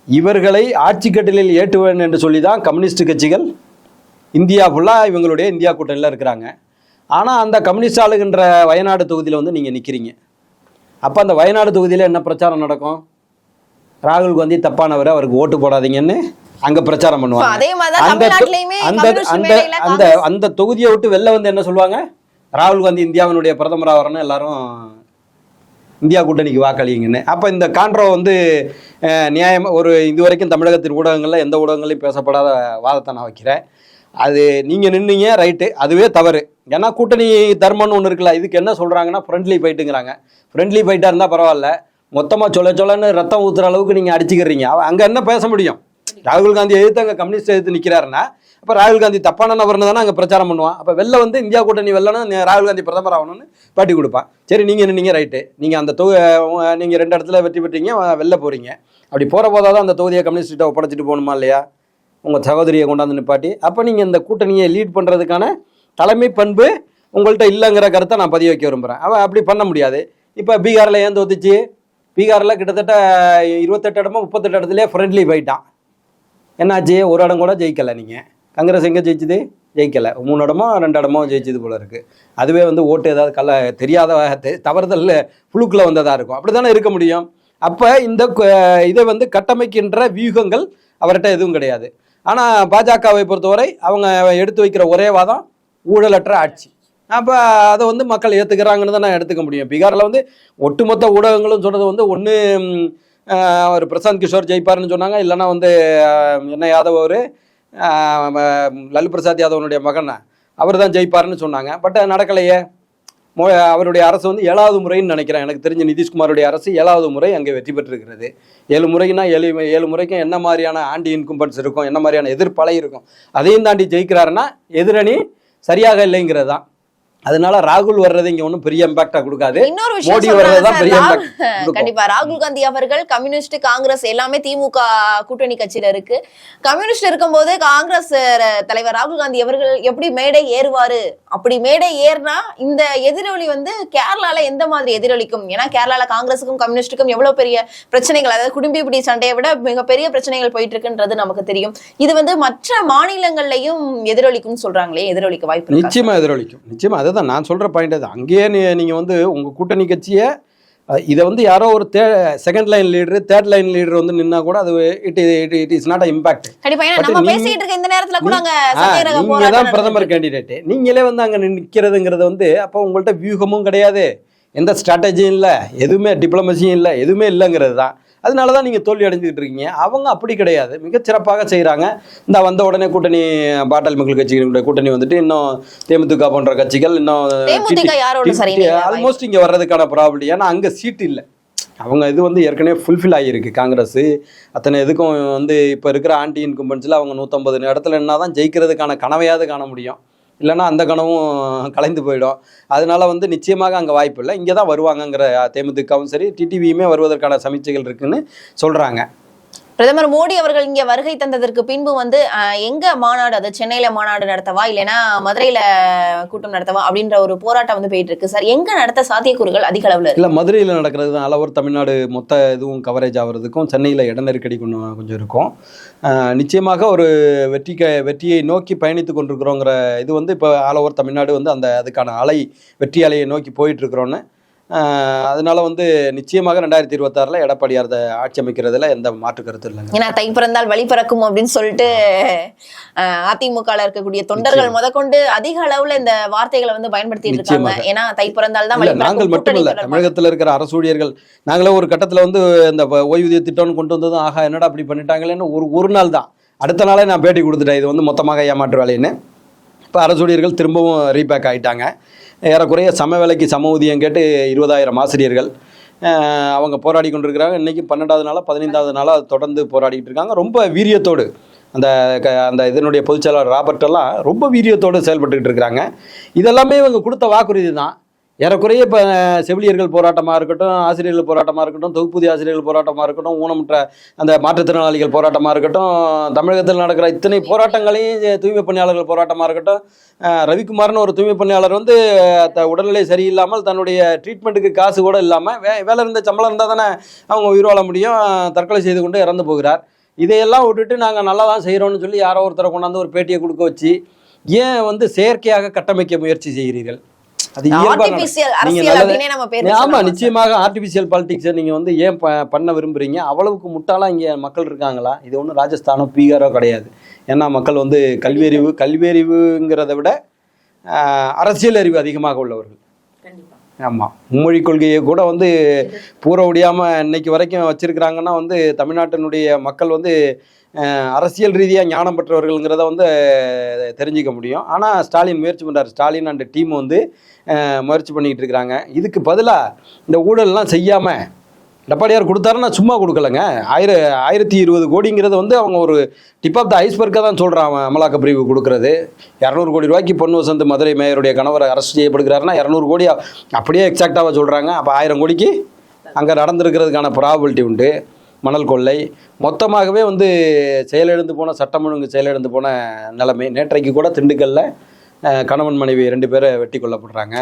இவர்களை ஆட்சி கட்டிலில் ஏற்றுவேன் என்று சொல்லி தான் கம்யூனிஸ்ட் கட்சிகள் இந்தியா ஃபுல்லாக இவங்களுடைய இந்தியா கூட்டணியில் இருக்கிறாங்க. ஆனால் அந்த கம்யூனிஸ்ட் ஆளுகின்ற வயநாடு தொகுதியில் வந்து நீங்கள் நிற்கிறீங்க. அப்போ அந்த வயநாடு தொகுதியில் என்ன பிரச்சாரம் நடக்கும்? ராகுல் காந்தி தப்பானவர், அவருக்கு ஓட்டு போடாதீங்கன்னு அங்க பிரச்சாரம் பண்ணுவாங்க. அந்த தொகுதியை விட்டு வெளில வந்து என்ன சொல்லுவாங்க? ராகுல் காந்தி இந்தியாவினுடைய பிரதமராக வரணும், எல்லாரும் இந்தியா கூட்டணிக்கு வாக்களிங்கன்னு. அப்போ இந்த கான்ட்ரோ வந்து நியாயமாக ஒரு இதுவரைக்கும் தமிழகத்தின் ஊடகங்களில் எந்த ஊடகங்களையும் பேசப்படாத வாதத்தை நான் வைக்கிறேன். அது நீங்கள் நின்னீங்க ரைட்டு, அதுவே தவறு. ஏன்னா கூட்டணி தர்மம்னு ஒன்று இருக்குல்ல, இதுக்கு என்ன சொல்கிறாங்கன்னா ஃப்ரெண்ட்லி ஃபைட்டுங்கிறாங்க. ஃப்ரெண்ட்லி ஃபைட்டாக இருந்தால் பரவாயில்ல, மொத்தமாக சொல்லன்னு ரத்தம் ஊற்றுற அளவுக்கு நீங்கள் அடிச்சுக்கிறீங்க. அங்கே என்ன பேச முடியும்? ராகுல் காந்தி எதிர்த்து அங்கே கம்யூனிஸ்ட் எதிர்த்து நிற்கிறாருன்னா அப்போ ராகுல் காந்தி தப்பான நபர்னு தானே அங்கே பிரச்சாரம் பண்ணுவான். அப்போ வெளில வந்து இந்தியா கூட்டணி வெல்லணும், ராகுல் காந்தி பிரதமர் ஆகணும்னு பேட்டி கொடுப்பான். சரி, நீங்கள் நின்னீங்க ரைட்டு, நீங்கள் அந்த நீங்கள் 2 இடத்துல வெற்றி பெற்றீங்க, வெளில போகிறீங்க. அப்படி போகிற போதாதான் அந்த தொகுதியை கம்யூனிஸ்ட்டை ஒப்படைச்சிட்டு போகணுமா இல்லையா? உங்கள் சகோதரியை கொண்டாந்து நிப்பாட்டி. அப்போ நீங்கள் இந்த கூட்டணியை லீட் பண்ணுறதுக்கான தலைமை பண்பு உங்கள்கிட்ட இல்லைங்கிற கருத்தை நான் பதிவு வைக்க விரும்புகிறேன். அவன் அப்படி பண்ண முடியாது. இப்போ பீகாரில் ஏன் தோத்துச்சு? பீகாரில் கிட்டத்தட்ட 28 இடமோ 38 இடத்துலேயே ஃப்ரெண்ட்லி ஃபைட்டான். என்னாச்சு? ஒரு இடம் கூட ஜெயிக்கலை. நீங்கள் காங்கிரஸ் எங்கே ஜெயிச்சுது? ஜெயிக்கலை, 3 இடமோ 2 இடமோ ஜெயிச்சது போல இருக்குது. அதுவே வந்து ஓட்டு ஏதாவது தெரியாத தவறுதல் புழுக்கில் வந்ததாக இருக்கும். அப்படி தானே இருக்க முடியும். அப்போ இதை வந்து கட்டமைக்கின்ற வியூகங்கள் அவர்கிட்ட எதுவும் கிடையாது. ஆனால் பாஜகவை பொறுத்தவரை அவங்க எடுத்து வைக்கிற ஒரே வாதம் ஊழலற்ற ஆட்சி. அப்போ அதை வந்து மக்கள் ஏற்றுக்கிறாங்கன்னு தான் நான் எடுத்துக்க முடியும். பீகாரில் வந்து ஒட்டுமொத்த ஊடகங்களும் சொல்கிறது வந்து ஒன்று அவர் பிரசாந்த் கிஷோர் ஜெயிப்பார்னு சொன்னாங்க, இல்லைன்னா வந்து என்ன யாதவ் அவர் லல்லு பிரசாத் யாதவனுடைய மகன் அவர் தான் ஜெயிப்பார்னு சொன்னாங்க. பட் நடக்கலையே. அவருடைய அரசு வந்து 7வது முறைன்னு நினைக்கிறேன். எனக்கு தெரிஞ்ச நிதிஷ்குமாருடைய அரசு 7வது முறை அங்கே வெற்றி பெற்றிருக்கிறது. 7 முறைக்குன்னா 7 முறைக்கும் என்ன மாதிரியான ஆன்டி இன்கும்பன்ஸ் இருக்கும், என்ன மாதிரியான எதிர்ப்பலை இருக்கும், அதையும் தாண்டி ஜெயிக்கிறாருன்னா எதிரணி சரியாக இல்லைங்கிறது தான். அதனால ராகுல் வர்றது இங்க ஒன்றும் பெரிய இம்பாக்டா கொடுக்காது. இன்னொரு மோடி வர்றதுதான் பெரிய இம்பாக்ட். கண்டிப்பா ராகுல் காந்தி அவர்கள் கம்யூனிஸ்ட், காங்கிரஸ் எல்லாமே திமுக கூட்டணி கட்சியில இருக்கு. கம்யூனிஸ்ட் இருக்கும்போது காங்கிரஸ் தலைவர் ராகுல் காந்தி அவர்கள் எப்படி மேடை ஏறுவாரு? அப்படி மேடை ஏறினா இந்த எதிரொலி வந்து கேரளால எந்த மாதிரி எதிரொலிக்கும்? ஏன்னா கேரளால காங்கிரஸுக்கும் கம்யூனிஸ்டுக்கும் எவ்வளவு பெரிய பிரச்சனைகள், அதாவது குடும்பிப்பிடி சண்டையை விட மிகப்பெரிய பிரச்சனைகள் போயிட்டு இருக்குன்றது நமக்கு தெரியும். இது வந்து மற்ற மாநிலங்கள்லயும் எதிரொலிக்கும் சொல்றாங்களே, எதிரொலிக்க வாய்ப்பு நிச்சயமா எதிரொலிக்கும். நிச்சயமா அதுதான் நான் சொல்ற பாயிண்ட். அது அங்கேயே நீங்க வந்து உங்க கூட்டணி கட்சியை இதை வந்து யாரோ ஒரு second line leader, third line leader வந்து நின்னா கூட அது இட் இஸ் நாட் இம்பாக்ட். நீங்க தான் பிரதமர் கேண்டிடேட், நீங்களே வந்து அங்க நிக்கிறதுங்கிறது வந்து அப்போ உங்கள்ட்ட வியூகமும் கிடையாது, எந்த ஸ்ட்ராட்டஜியும் இல்லை, எதுவுமே டிப்ளமசியும் இல்லை, எதுவுமே இல்லைங்கிறது தான். அதனால தான் நீங்கள் தோல்வி அடைஞ்சிக்கிட்டு இருக்கீங்க. அவங்க அப்படி கிடையாது, மிகச்சிறப்பாக செய்கிறாங்க. இந்த வந்த உடனே கூட்டணி பாட்டாளி மக்கள் கட்சிகளுடைய கூட்டணி வந்துட்டு இன்னும் தேமுதிக போன்ற கட்சிகள் இன்னும் ஆல்மோஸ்ட் இங்கே வர்றதுக்கான ப்ராபபிலிட்டி. ஏன்னா அங்கே சீட் இல்லை. அவங்க இது வந்து ஏற்கனவே ஃபுல்ஃபில் ஆகியிருக்கு. காங்கிரஸ் அத்தனை இதுக்கும் வந்து இப்போ இருக்கிற ஆன்டி இன்கும்பன்ஸில் அவங்க 150 இடத்துல என்ன தான் ஜெயிக்கிறதுக்கான கனவையாவது காண முடியும், இல்லைன்னா அந்த கனவும் கலைந்து போயிடும். அதனால வந்து நிச்சயமாக அங்கே வாய்ப்பு இல்லை. இங்கே தான் வருவாங்கங்கிற தேமுதிகவும் சரி டிடிவியுமே வருவதற்கான சமீட்சைகள் இருக்குன்னு சொல்கிறாங்க. பிரதமர் மோடி அவர்கள் இங்க வருகை தந்ததற்கு பின்பு வந்து எங்க மாநாடு, அது சென்னையில மாநாடு நடத்தவா இல்லைன்னா மதுரையில கூட்டம் நடத்தவா அப்படின்ற ஒரு போராட்டம் வந்து போயிட்டு இருக்கு சார். எங்க நடத்த சாத்தியக்கூறுகள் அதிக அளவுல இல்லை? மதுரையில நடக்கிறது தான் அளவர் தமிழ்நாடு மொத்த இதுவும் கவரேஜ் ஆகிறதுக்கும் சென்னையில இட நெருக்கடி கொஞ்சம் இருக்கும். நிச்சயமாக ஒரு வெற்றியை நோக்கி பயணித்து கொண்டிருக்கிறோங்கிற இது வந்து இப்போ ஆல் ஓவர் தமிழ்நாடு வந்து அதுக்கான வெற்றி அலையை நோக்கி போயிட்டு இருக்கிறோன்னு. அதனால வந்து நிச்சயமாக 2026 எடப்பாடியார் ஆட்சி அமைக்கிறதுல எந்த மாற்று கருத்து இல்லைங்க. ஏன்னா தை பிறந்தால் வழி பிறக்கும் அப்படின்னு சொல்லிட்டு அதிமுக இருக்கக்கூடிய தொண்டர்கள் முதற்கொண்டு அதிக அளவுல இந்த வார்த்தைகளை வந்து பயன்படுத்திட்டு இருக்காங்க. ஏன்னா தை பிறந்தால் தான் வழி. நாங்கள் மட்டுமல்ல, தமிழகத்தில் இருக்கிற அரசு ஊழியர்கள் நாங்களே ஒரு கட்டத்தில் வந்து இந்த ஓய்வூதிய திட்டம்னு கொண்டு வந்ததும் ஆகா என்னடா அப்படி பண்ணிட்டாங்களேன்னு ஒரு நாள் தான், அடுத்த நாளே நான் பேட்டி கொடுத்துட்டேன் இது வந்து மொத்தமாக ஏமாற்று வேலைன்னு. இப்போ அரசு ஊழியர்கள் திரும்பவும் ரீபேக் ஆகிட்டாங்க. ஏறக்குறைய சம வேலைக்கு சம ஊதியம் கேட்டு 20,000 ஆசிரியர்கள் அவங்க போராடி கொண்டிருக்கிறாங்க. இன்றைக்கி 12வது நாளாக 15வது நாளாக தொடர்ந்து போராடிக்கிட்டு இருக்காங்க. ரொம்ப வீரியத்தோடு அந்த இதனுடைய பொதுச்செயலாளர் ராபர்ட் எல்லாம் ரொம்ப வீரியத்தோடு செயல்பட்டுக்கிட்டு இருக்கிறாங்க. இதெல்லாமே இவங்க கொடுத்த வாக்குறுதி தான். ஏறக்குறைய இப்போ செவிலியர்கள் போராட்டமாக இருக்கட்டும், ஆசிரியர்கள் போராட்டமாக இருக்கட்டும், தொகுப்பூதிய ஆசிரியர்கள் போராட்டமாக இருக்கட்டும், ஊனமுற்ற அந்த மாற்றுத்திறனாளிகள் போராட்டமாக இருக்கட்டும், தமிழகத்தில் நடக்கிற இத்தனை போராட்டங்களையும் தூய்மை பணியாளர்கள் போராட்டமாக இருக்கட்டும். ரவிக்குமார்னு ஒரு தூய்மை பணியாளர் வந்து உடல்நிலை சரியில்லாமல் தன்னுடைய ட்ரீட்மெண்ட்டுக்கு காசு கூட இல்லாமல் வேலை இருந்த சம்பளம் இருந்தால் தானே அவங்க உயிர் வாழ முடியும், தற்கொலை செய்து கொண்டு இறந்து போகிறார். இதையெல்லாம் விட்டுட்டு நாங்கள் நல்லா தான் செய்கிறோன்னு சொல்லி யாரோ ஒருத்தரை கொண்டாந்து ஒரு பேட்டியை கொடுக்க வச்சு ஏன் வந்து செயற்கையாக கட்டமைக்க முயற்சி செய்கிறீர்கள்? அது ஆமா, நிச்சயமாக ஆர்டிபிஷியல் பாலிடிக்ஸை நீங்க வந்து ஏன் பண்ண விரும்புறீங்க? அவ்வளவுக்கு முட்டாளா இங்க மக்கள் இருக்காங்களா? இது ஒன்றும் ராஜஸ்தானோ பீகாரோ கிடையாது. ஏன்னா மக்கள் வந்து கல்வியறிவுங்கிறத விட அரசியல் அறிவு அதிகமாக உள்ளவர்கள். ஆமாம், மும்மொழி கொள்கையை கூட வந்து பூர முடியாமல் இன்னைக்கு வரைக்கும் வச்சிருக்கிறாங்கன்னா வந்து தமிழ்நாட்டினுடைய மக்கள் வந்து அரசியல் ரீதியாக ஞானம் பெற்றவர்கள்ங்கிறத வந்து தெரிஞ்சிக்க முடியும். ஆனால் ஸ்டாலின் முயற்சி பண்ணுறாரு, ஸ்டாலின் அண்ட் டீம் வந்து முயற்சி பண்ணிக்கிட்டு இருக்கிறாங்க. இதுக்கு பதிலாக இந்த ஊழல்லாம் செய்யாமல் எடப்பாடியார் கொடுத்தாருன்னா சும்மா கொடுக்கலங்க. 1020 கோடிங்கிறது வந்து அவங்க ஒரு டிப் ஆஃப் த ஐஸ்பர்க்காக தான் சொல்கிறான். அமலாக்க பிரிவு கொடுக்குறது 200 கோடி ரூபாய்க்கு பொன் வசந்த் மதுரை மேயருடைய கணவர் அரெஸ்ட் செய்யப்படுகிறாருன்னா 200 கோடி அப்படியே எக்ஸாக்டாக சொல்கிறாங்க. அப்போ 1000 கோடிக்கு அங்கே நடந்திருக்கிறதுக்கான ப்ராபபிலிட்டி உண்டு. மணல் கொள்ளை மொத்தமாகவே வந்து செயலிழந்து போன, சட்டம் ஒழுங்கு செயலிழந்து போன நிலைமை. நேற்றைக்கு கூட திண்டுக்கல்ல கணவன் மனைவி 2 பேரை வெட்டி கொல்லப்படுறாங்க.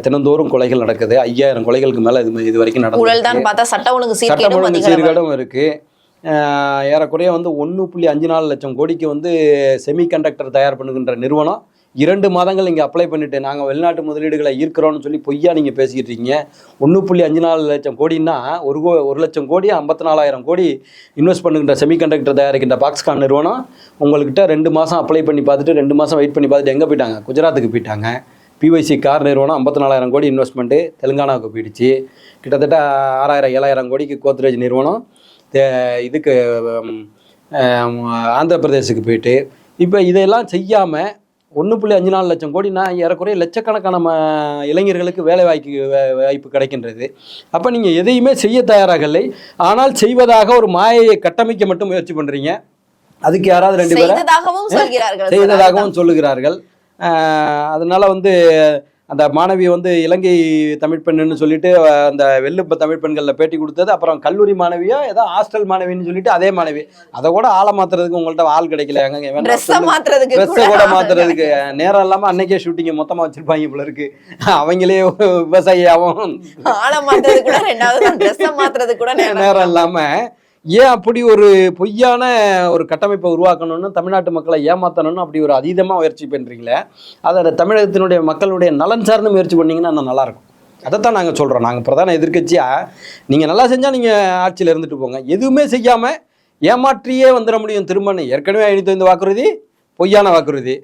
தினந்தோறும் கொலைகள் நடக்குது. 5000 கொலைகளுக்கு மேலே இது வரைக்கும் நடக்குது. சட்டம் ஒழுங்கு சீர்கேடும் இருக்கு. ஏறக்குறைய வந்து 1.54 லட்சம் கோடிக்கு வந்து செமிகண்டக்டர் தயார் பண்ணுகின்ற நிறுவனம் 2 மாதங்கள் இங்கே அப்ளை பண்ணிட்டு நாங்கள் வெளிநாட்டு முதலீடுகளை ஈர்க்கிறோம்னு சொல்லி பொய்யா நீங்கள் பேசிக்கிட்டு இருக்கீங்க. 1.54 லட்சம் கோடின்னா 1 லட்சம் கோடி 54,000 கோடி இன்வெஸ்ட் பண்ணுகின்ற செமிகண்டக்டர் தயாரிக்கின்ற பாக்ஸ்கான் நிறுவனம் உங்கள்கிட்ட 2 மாதம் அப்ளை பண்ணி பார்த்துட்டு 2 மாதம் வெயிட் பண்ணி பார்த்துட்டு எங்கே போயிட்டாங்க? குஜராத்துக்கு போயிட்டாங்க. பிஒய்சி கார் நிறுவனம் 54,000 கோடி இன்வெஸ்ட்மெண்ட்டு தெலுங்கானாவுக்கு போயிடுச்சு. கிட்டத்தட்ட 6,000-7,000 கோடிக்கு கோத்ரேஜ் நிறுவனம் இதுக்கு ஆந்திர பிரதேசுக்கு போயிட்டு இப்போ இதையெல்லாம் செய்யாமல் 1.54 லட்சம் கோடினா ஏறக்குறைய லட்சக்கணக்கான இளைஞர்களுக்கு வேலை வாய்ப்பு கிடைக்கின்றது. அப்போ நீங்கள் எதையுமே செய்ய தயாராகலை, ஆனால் செய்வதாக ஒரு மாயையை கட்டமைக்க மட்டும் முயற்சி பண்ணுறீங்க. அதுக்கு யாராவது 2 பேரை செய்ததாகவும் சொல்லுகிறார்கள். அதனால வந்து அந்த மாணவி வந்து இலங்கை தமிழ் பெண்ணுன்னு சொல்லிட்டு அந்த வெள்ளு தமிழ் பெண்களில் பேட்டி கொடுத்தது, அப்புறம் கல்லூரி மாணவியோ ஏதோ ஹாஸ்டல் மாணவின்னு சொல்லிட்டு அதே மாணவி. அதை கூட ஆளை மாத்துறதுக்கு உங்கள்கிட்ட ஆள் கிடைக்கல. ட்ரெஸ்ஸை கூட மாத்துறதுக்கு நேரம் இல்லாமல் அன்னைக்கே ஷூட்டிங்கை மொத்தமாக வச்சிருப்பாங்க போல இருக்கு. அவங்களே விவசாயியாகவும் நேரம் இல்லாமல் ஏன் அப்படி ஒரு பொய்யான ஒரு கட்டமைப்பை உருவாக்கணும்னு தமிழ்நாட்டு மக்களை ஏமாற்றணும்னு அப்படி ஒரு அதீதமாக முயற்சி பண்ணுறீங்களே, அதை தமிழகத்தினுடைய மக்களுடைய நலன் சார்ந்து முயற்சி பண்ணிங்கன்னா இன்னும் நல்லாயிருக்கும். அதைத்தான் நாங்கள் சொல்கிறோம். நாங்கள் பிரதான எதிர்க்கட்சியாக நீங்கள் நல்லா செஞ்சால் நீங்கள் ஆட்சியில் இருந்துட்டு போங்க, எதுவுமே செய்யாமல் ஏமாற்றியே வந்துட முடியும். திரும்பன்னு ஏற்கனவே 505 வாக்குறுதி பொய்யான வாக்குறுதி.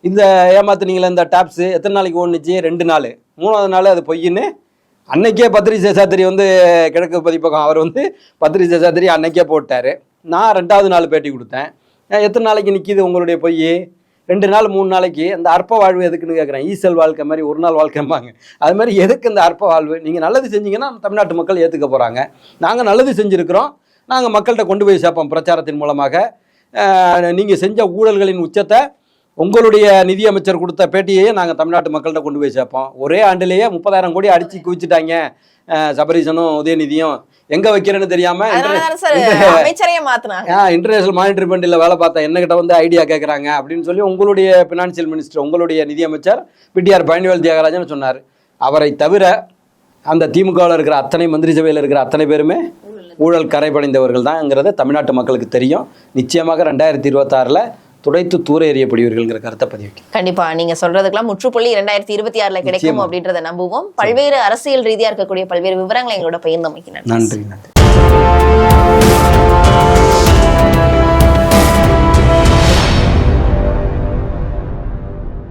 இந்த ஏமாத்துனீங்களே இந்த டாப்ஸு எத்தனை நாளைக்கு ஓடுனுச்சு? 2 நாள். 3வது நாள் அது பொய்ன்னு அன்னைக்கே பத்ரி சேஷாத்திரி வந்து கிழக்கு பதிப்பகம் அவர் வந்து பத்ரி சேஷாத்திரி அன்னைக்கே போட்டார். நான் 2வது நாள் பேட்டி கொடுத்தேன். எத்தனை நாளைக்கு நிற்கிது உங்களுடைய பொய்? 2 நாள் 3 நாளைக்கு. அந்த அற்ப வாழ்வு எதுக்குன்னு கேட்குறேன். ஈசல் வாழ்க்கை மாதிரி ஒரு நாள் வாழ்க்கைம்பாங்க, அது மாதிரி எதுக்கு இந்த அற்ப வாழ்வு? நீங்கள் நல்லது செஞ்சீங்கன்னா தமிழ்நாட்டு மக்கள் ஏற்றுக்க போகிறாங்க. நாங்கள் நல்லது செஞ்சுருக்கிறோம், நாங்கள் மக்கள்கிட்ட கொண்டு போய் சேர்ப்போம் பிரச்சாரத்தின் மூலமாக. நீங்கள் செஞ்ச ஊழல்களின் உச்சத்தை உங்களுடைய நிதியமைச்சர் கொடுத்த பேட்டியையே நாங்கள் தமிழ்நாட்டு மக்கள்கிட்ட கொண்டு போய் சேர்ப்போம். ஒரே ஆண்டிலேயே 30,000 கோடி அடிச்சு குவிச்சிட்டாங்க சபரீசனும் உதயநிதியும். எங்க வைக்கிறேன்னு தெரியாம இன்டர்நேஷனல் மானிட்டரி ஃபண்டில் வேலை பார்த்தா என்னகிட்ட வந்து ஐடியா கேட்குறாங்க அப்படின்னு சொல்லி உங்களுடைய பினான்சியல் மினிஸ்டர் உங்களுடைய நிதியமைச்சர் பிடிஆர் பழனிவேல் தியாகராஜன் சொன்னார். அவரை தவிர அந்த திமுகவில் இருக்கிற அத்தனை மந்திரி சபையில் இருக்கிற அத்தனை பேருமே ஊழல் கரைபடைந்தவர்கள் தான்ங்கிறத தமிழ்நாட்டு மக்களுக்கு தெரியும். நிச்சயமாக 2026 துடைத்து தூர எறியப்படுவீர்கள்ங்கிற கருத்தை பதிவு. கண்டிப்பா நீங்க சொல்றதுக்கெல்லாம் முற்றுப்புள்ளி 2026 கிடைக்கும் அப்படின்றத நம்புவோம். பல்வேறு அரசியல் ரீதியா இருக்கக்கூடிய பல்வேறு விவரங்களை எங்களோட பகிர்ந்தமைக்கு நன்றி.